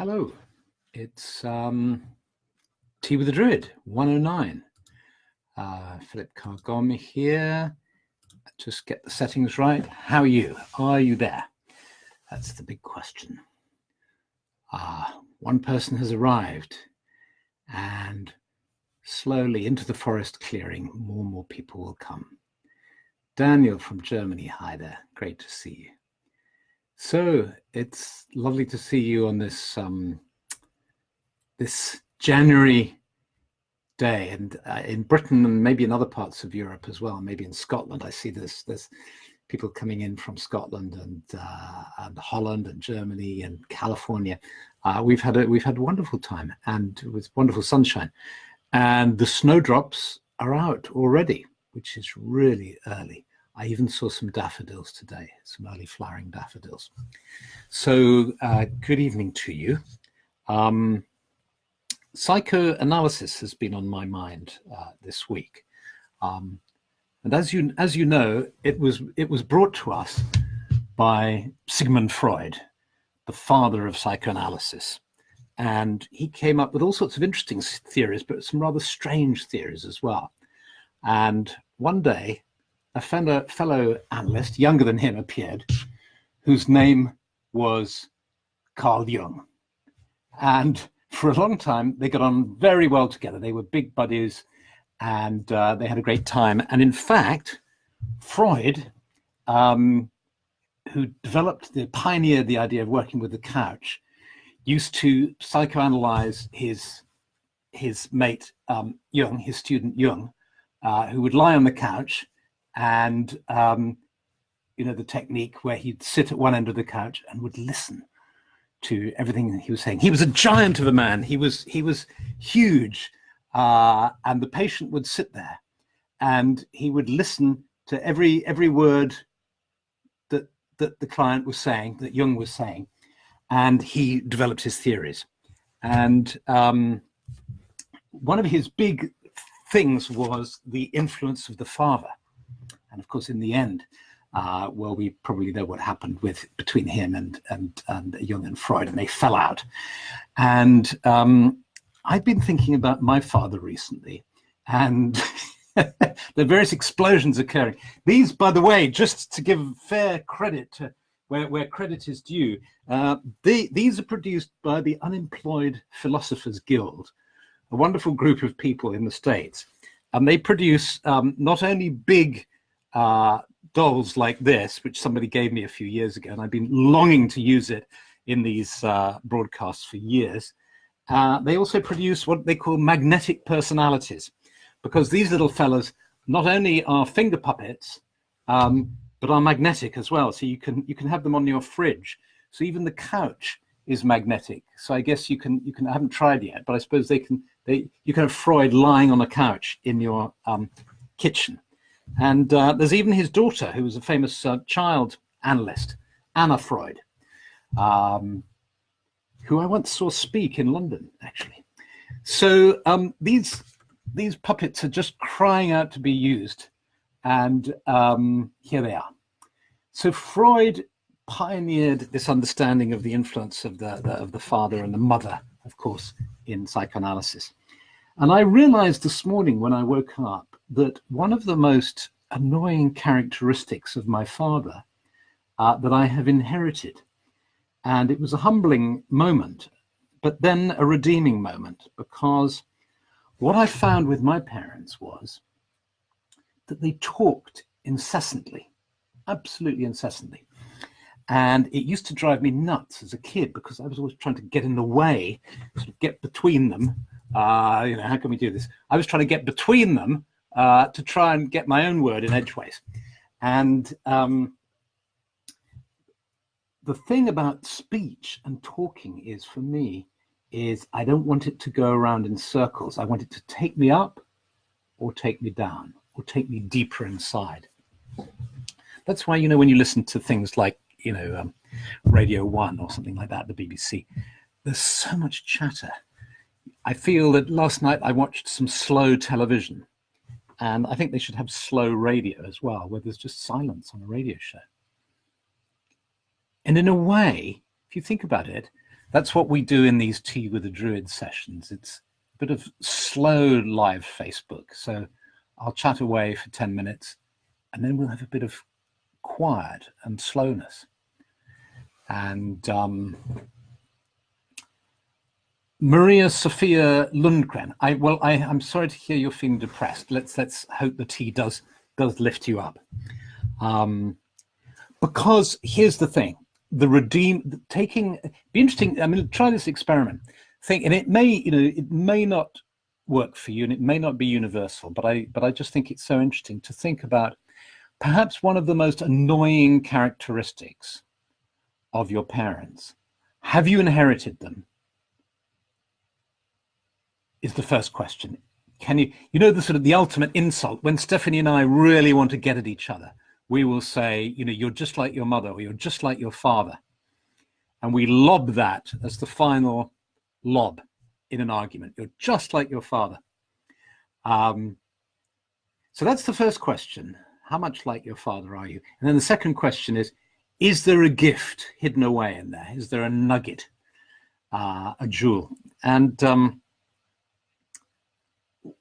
Hello, it's Tea with the Druid 109. Philip Carr-Gomm here. Just get the settings right. How are you? Are you there? That's the big question. One person has arrived, and slowly into the forest clearing, more and more people will come. Daniel from Germany, hi there. Great to see you. So it's lovely to see you on this this January day, and in Britain and maybe in other parts of Europe as well. Maybe in Scotland, I see there's people coming in from Scotland and Holland and Germany and California. We've had a wonderful time, and with wonderful sunshine, and the snowdrops are out already, which is really early. I even saw some daffodils today, some early flowering daffodils. So good evening to you. Psychoanalysis has been on my mind this week. And as you know, it was brought to us by Sigmund Freud, the father of psychoanalysis. And he came up with all sorts of interesting theories, but some rather strange theories as well. And one day, a fellow analyst, younger than him, appeared, whose name was Carl Jung. And for a long time, they got on very well together. They were big buddies, and they had a great time. And in fact, Freud, who pioneered the idea of working with the couch, used to psychoanalyze his mate, Jung, his student Jung, who would lie on the couch, and the technique where he'd sit at one end of the couch and would listen to everything he was saying. He was a giant of a man. He was huge, and the patient would sit there, and he would listen to every word that the client was saying, that Jung was saying, and he developed his theories. And one of his big things was the influence of the father. And of course, in the end, we probably know what happened between him and Jung and Freud, and they fell out. And I've been thinking about my father recently, and there are various explosions occurring. These, by the way, just to give fair credit to where credit is due, these are produced by the Unemployed Philosophers Guild, a wonderful group of people in the States. And they produce not only big dolls like this, which somebody gave me a few years ago, and I've been longing to use it in these broadcasts for years. They also produce what they call magnetic personalities, because these little fellas not only are finger puppets, but are magnetic as well. So you can have them on your fridge. So even the couch is magnetic. So I guess you can. I haven't tried yet, but I suppose you can have Freud lying on a couch in your kitchen. And there's even his daughter, who was a famous child analyst, Anna Freud, who I once saw speak in London, actually. So these puppets are just crying out to be used, and here they are. So Freud pioneered this understanding of the influence of the father and the mother, of course, in psychoanalysis. And I realized this morning when I woke up that one of the most annoying characteristics of my father that I have inherited, and it was a humbling moment, but then a redeeming moment, because what I found with my parents was that they talked incessantly, absolutely incessantly. And it used to drive me nuts as a kid, because I was always trying to get in the way, sort of get between them. How can we do this? I was trying to get between them to try and get my own word in edgeways. And the thing about speech and talking is, for me, is I don't want it to go around in circles. I want it to take me up or take me down or take me deeper inside. That's why, when you listen to things like, Radio 1 or something like that, the BBC, there's so much chatter. I feel that last night I watched some slow television, and I think they should have slow radio as well, where there's just silence on a radio show. And in a way, if you think about it, That's what we do in these Tea with the Druid sessions. It's a bit of slow live Facebook. So I'll chat away for 10 minutes and then we'll have a bit of quiet and slowness. And Maria Sofia Lundgren, I'm sorry to hear you're feeling depressed. Let's hope the tea does lift you up. Because here's the thing, be interesting. I mean, try this experiment. And it may not work for you, and it may not be universal. But I just think it's so interesting to think about perhaps one of the most annoying characteristics of your parents. Have you inherited them? Is the first question. Can you the sort of the ultimate insult when Stephanie and I really want to get at each other? We will say, you're just like your mother, or you're just like your father. And we lob that as the final lob in an argument. You're just like your father. So that's the first question. How much like your father are you? And then the second question is there a gift hidden away in there? Is there a nugget, a jewel? And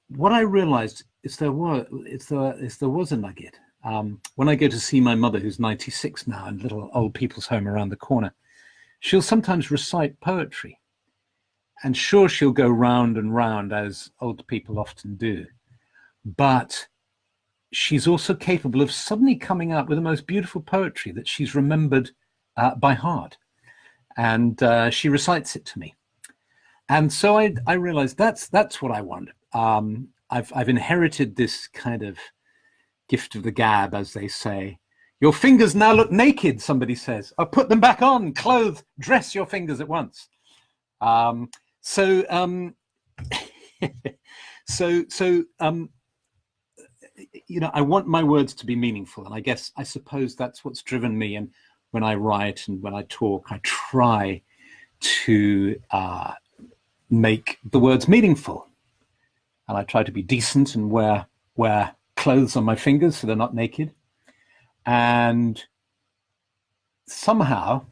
what I realized is there was a nugget. When I go to see my mother, who's 96 now, in a little old people's home around the corner, she'll sometimes recite poetry. And sure, she'll go round and round, as old people often do. But she's also capable of suddenly coming up with the most beautiful poetry that she's remembered by heart. And she recites it to me. And so I realized that's what I want. I've inherited this kind of gift of the gab, as they say. Your fingers now look naked, somebody says. Oh, put them back on, clothe, dress your fingers at once. I want my words to be meaningful, and I suppose that's what's driven me. And when I write and when I talk, I try to make the words meaningful, and I try to be decent and wear clothes on my fingers so they're not naked. And somehow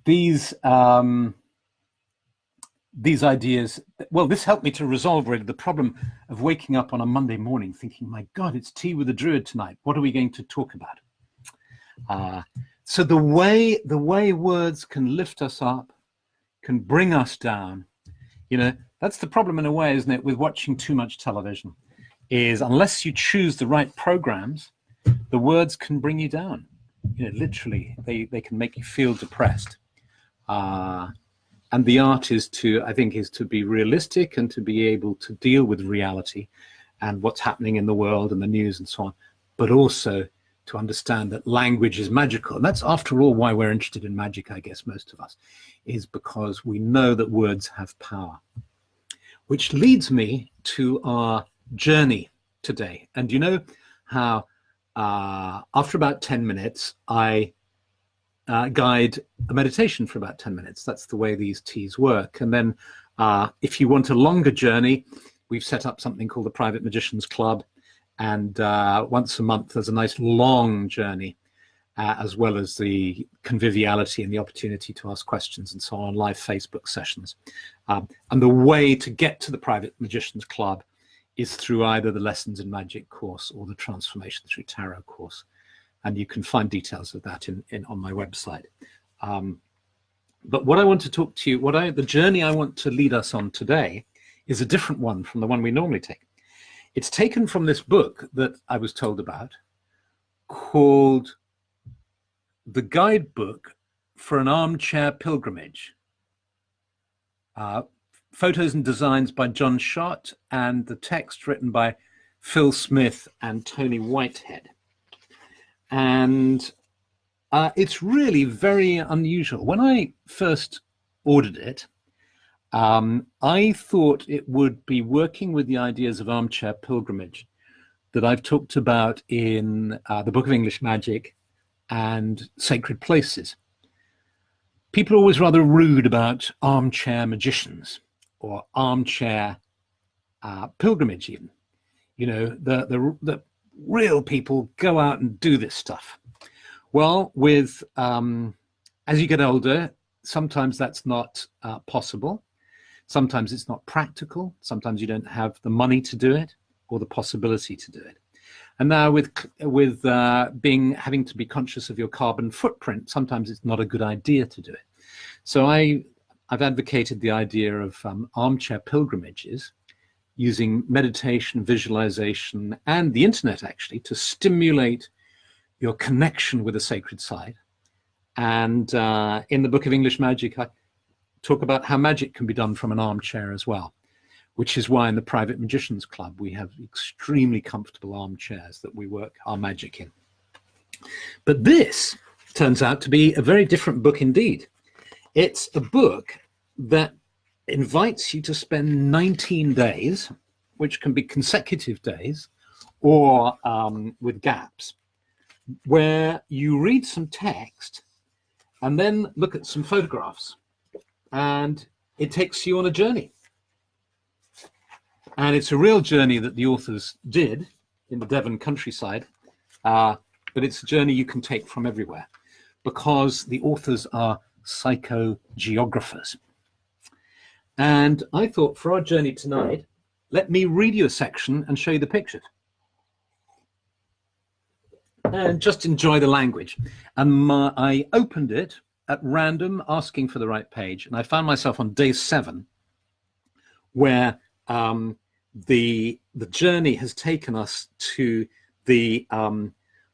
these ideas, this helped me to resolve really the problem of waking up on a Monday morning thinking, my God, it's Tea with the Druid tonight. What are we going to talk about? So the way words can lift us up, can bring us down, that's the problem in a way, isn't it, with watching too much television, is unless you choose the right programs, the words can bring you down. Literally, they can make you feel depressed. And the art is to be realistic and to be able to deal with reality and what's happening in the world and the news and so on, but also to understand that language is magical. And that's, after all, why we're interested in magic, I guess, most of us, is because we know that words have power. Which leads me to our journey today. And you know how after about 10 minutes, I guide a meditation for about 10 minutes. That's the way these teas work. And then if you want a longer journey, we've set up something called the Private Magicians Club. And once a month, there's a nice long journey, as well as the conviviality and the opportunity to ask questions and so on, live Facebook sessions. And the way to get to the Private Magicians Club is through either the Lessons in Magic course or the Transformation Through Tarot course. And you can find details of that on my website. But what I want to talk to you, the journey I want to lead us on today is a different one from the one we normally take. It's taken from this book that I was told about called The Guidebook for an Armchair Pilgrimage. Photos and designs by John Schott, and the text written by Phil Smith and Tony Whitehead. And it's really very unusual. When I first ordered it, I thought it would be working with the ideas of Armchair Pilgrimage that I've talked about in the Book of English Magic and Sacred Places. People are always rather rude about armchair magicians or armchair pilgrimage even. The real people go out and do this stuff. Well, with as you get older, sometimes that's not possible. Sometimes it's not practical. Sometimes you don't have the money to do it or the possibility to do it. And now with having to be conscious of your carbon footprint, sometimes it's not a good idea to do it. So I've advocated the idea of armchair pilgrimages, using meditation, visualization, and the internet actually to stimulate your connection with a sacred site. And in the Book of English Magic, I talk about how magic can be done from an armchair as well, which is why in the Private Magicians Club, we have extremely comfortable armchairs that we work our magic in. But this turns out to be a very different book indeed. It's a book that invites you to spend 19 days, which can be consecutive days or with gaps, where you read some text and then look at some photographs, and it takes you on a journey. And it's a real journey that the authors did in the Devon countryside, but it's a journey you can take from everywhere because the authors are psychogeographers. And I thought for our journey tonight, let me read you a section and show you the pictures. And just enjoy the language. And I opened it at random, asking for the right page. And I found myself on day 7, where the journey has taken us to the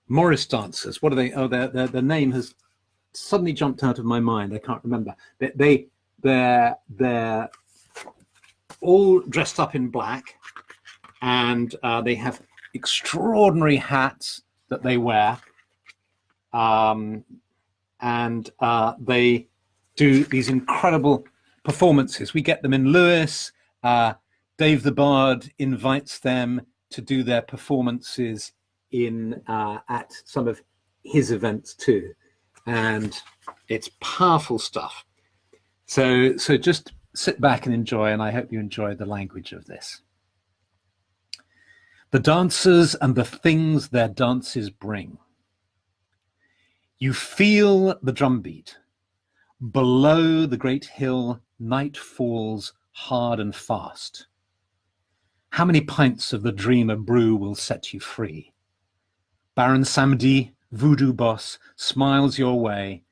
Morris dancers. What are they? Oh, their name has suddenly jumped out of my mind. I can't remember. They're all dressed up in black, and they have extraordinary hats that they wear, and they do these incredible performances. We get them in Lewis. Dave the Bard invites them to do their performances in at some of his events too, and it's powerful stuff. So just sit back and enjoy, and I hope you enjoy the language of this. The dancers and the things their dances bring. You feel the drumbeat. Below the great hill, night falls hard and fast. How many pints of the dreamer brew will set you free? Baron Samedi, voodoo boss, smiles your way,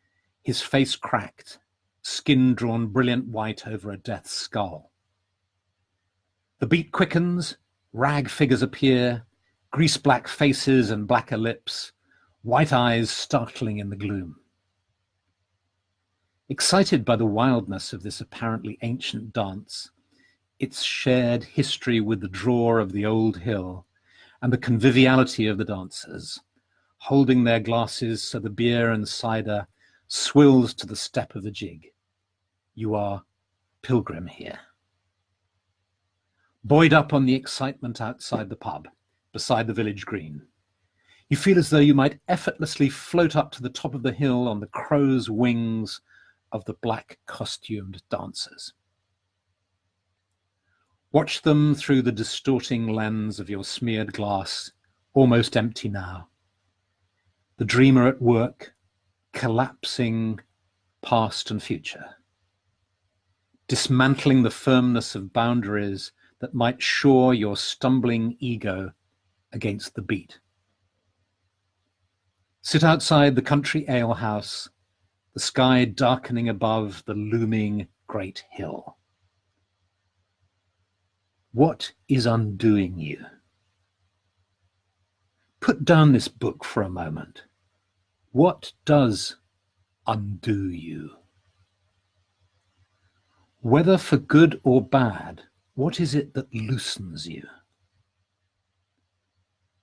his face cracked, skin drawn brilliant white over a death's skull. The beat quickens, rag figures appear, grease-black faces and blacker lips, white eyes startling in the gloom. Excited by the wildness of this apparently ancient dance, its shared history with the draw of the old hill, and the conviviality of the dancers, holding their glasses so the beer and cider swills to the step of the jig. You are pilgrim here. Buoyed up on the excitement outside the pub, beside the village green, you feel as though you might effortlessly float up to the top of the hill on the crow's wings of the black costumed dancers. Watch them through the distorting lens of your smeared glass, almost empty now. The dreamer at work, collapsing past and future, dismantling the firmness of boundaries that might shore your stumbling ego against the beat. Sit outside the country alehouse, the sky darkening above the looming great hill. What is undoing you? Put down this book for a moment. What does undo you? Whether for good or bad, what is it that loosens you?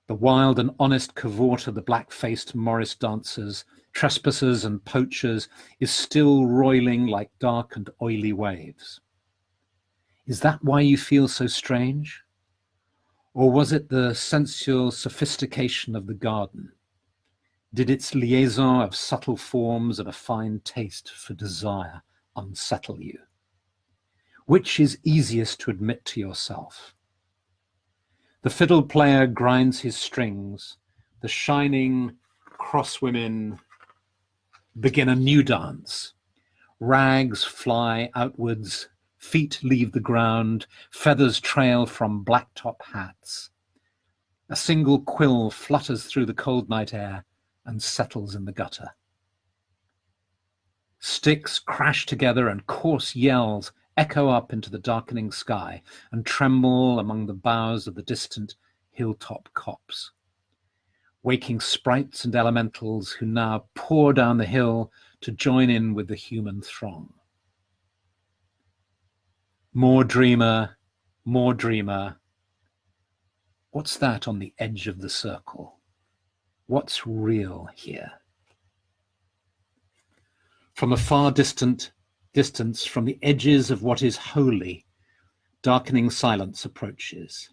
The wild and honest cavort of the black-faced Morris dancers, trespassers and poachers is still roiling like dark and oily waves. Is that why you feel so strange? Or was it the sensual sophistication of the garden? Did its liaison of subtle forms and a fine taste for desire unsettle you? Which is easiest to admit to yourself? The fiddle player grinds his strings. The shining crosswomen begin a new dance, Rags fly outwards, feet leave the ground, feathers trail from blacktop hats. A single quill flutters through the cold night air and settles in the gutter. Sticks crash together and coarse yells echo up into the darkening sky and tremble among the boughs of the distant hilltop copse. Waking sprites and elementals who now pour down the hill to join in with the human throng. More dreamer, more dreamer. What's that on the edge of the circle? What's real here? From a far distance, from the edges of what is holy, darkening silence approaches.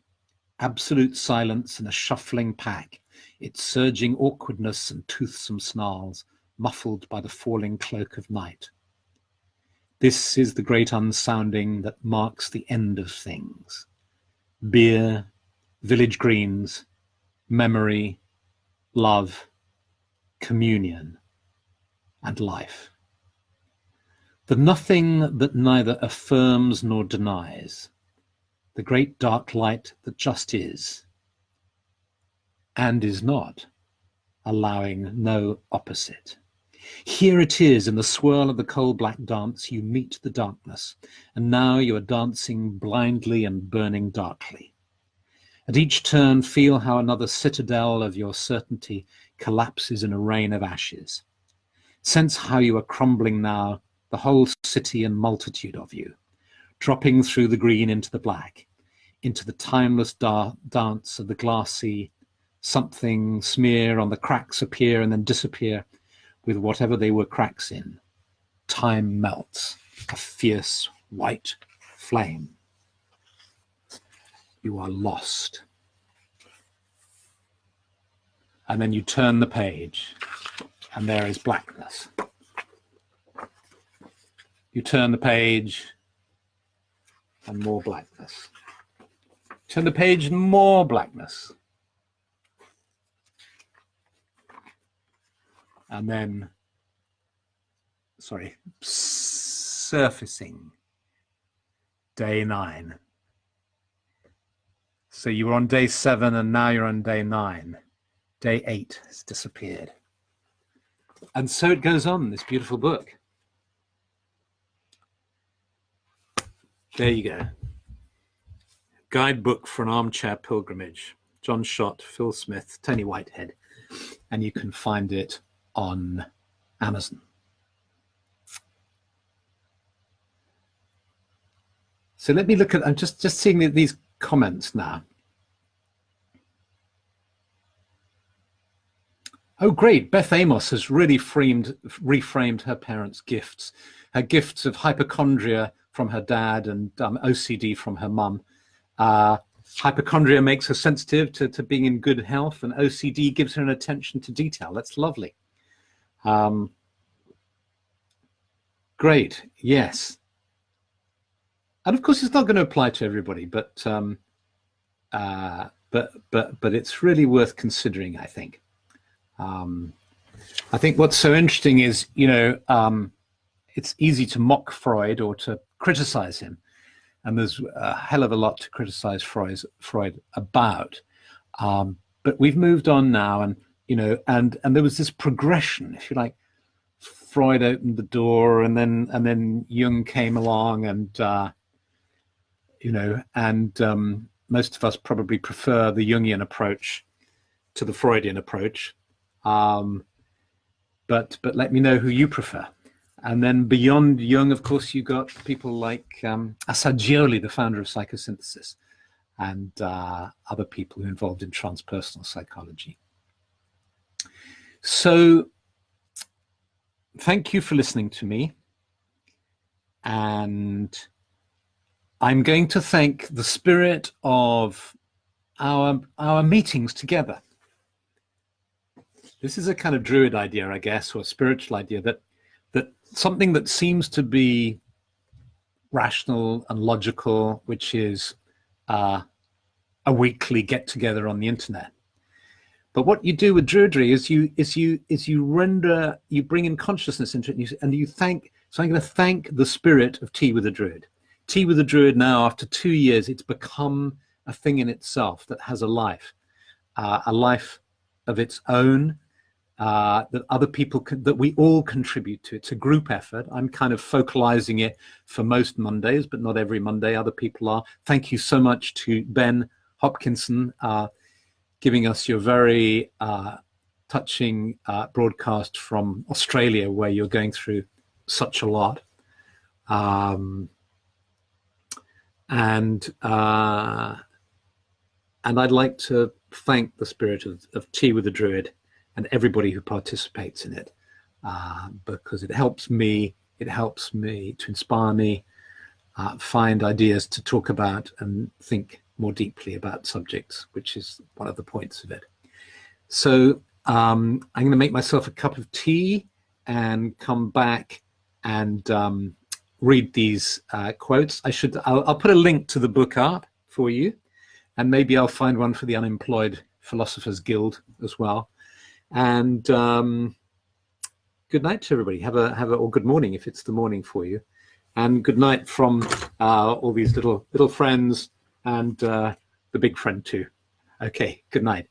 Absolute silence in a shuffling pack, its surging awkwardness and toothsome snarls, muffled by the falling cloak of night. This is the great unsounding that marks the end of things. Beer, village greens, memory, love, communion, and life. The nothing that neither affirms nor denies, the great dark light that just is, and is not, allowing no opposite. Here it is, in the swirl of the coal-black dance, you meet the darkness, and now you are dancing blindly and burning darkly. At each turn, feel how another citadel of your certainty collapses in a rain of ashes. Sense how you are crumbling now, the whole city and multitude of you, dropping through the green into the black, into the timeless dance of the glassy something smear on the cracks appear and then disappear with whatever they were cracks in. Time melts, a fierce white flame. You are lost. And then you turn the page and there is blackness. You turn the page and more blackness. Turn the page and more blackness. And then, surfacing, day 9. So you were on day 7 and now you're on day 9. Day 8 has disappeared. And so it goes on, this beautiful book. There you go. Guidebook for an Armchair Pilgrimage. John Schott, Phil Smith, Tony Whitehead. And you can find it on Amazon. So let me look at, I'm just seeing these comments now. Oh, great. Beth Amos has really reframed her parents' gifts. Her gifts of hypochondria from her dad and OCD from her mum. Hypochondria makes her sensitive to being in good health, and OCD gives her an attention to detail. That's lovely. Great, yes. And of course, it's not going to apply to everybody, but it's really worth considering, I think. I think what's so interesting is, it's easy to mock Freud or to criticize him. And there's a hell of a lot to criticize Freud about. But we've moved on now, and there was this progression, if you like. Freud opened the door, and then Jung came along, and most of us probably prefer the Jungian approach to the Freudian approach. But let me know who you prefer. And then beyond Jung, of course, you got people like Assagioli, the founder of psychosynthesis, and other people who are involved in transpersonal psychology. So thank you for listening to me. And I'm going to thank the spirit of our meetings together. This is a kind of Druid idea, I guess, or a spiritual idea, that something that seems to be rational and logical, which is a weekly get together on the internet. But what you do with Druidry is you bring in consciousness into it, and you thank So I'm going to thank the spirit of Tea with a Druid. Tea with a Druid now, after 2 years, it's become a thing in itself that has a life of its own, that other people that we all contribute to. It's a group effort. I'm kind of focalizing it for most Mondays, but not every Monday. Other people are. Thank you so much to Ben Hopkinson, giving us your very touching broadcast from Australia, where you're going through such a lot. And I'd like to thank the spirit of Tea with the Druid and everybody who participates in it, because it helps me to inspire me, find ideas to talk about and think more deeply about subjects, which is one of the points of it. So I'm going to make myself a cup of tea and come back and read these quotes. I'll put a link to the book up for you, and maybe I'll find one for the Unemployed Philosophers Guild as well. And good night to everybody. Or good morning if it's the morning for you, and good night from all these little friends and the big friend too. Okay, good night.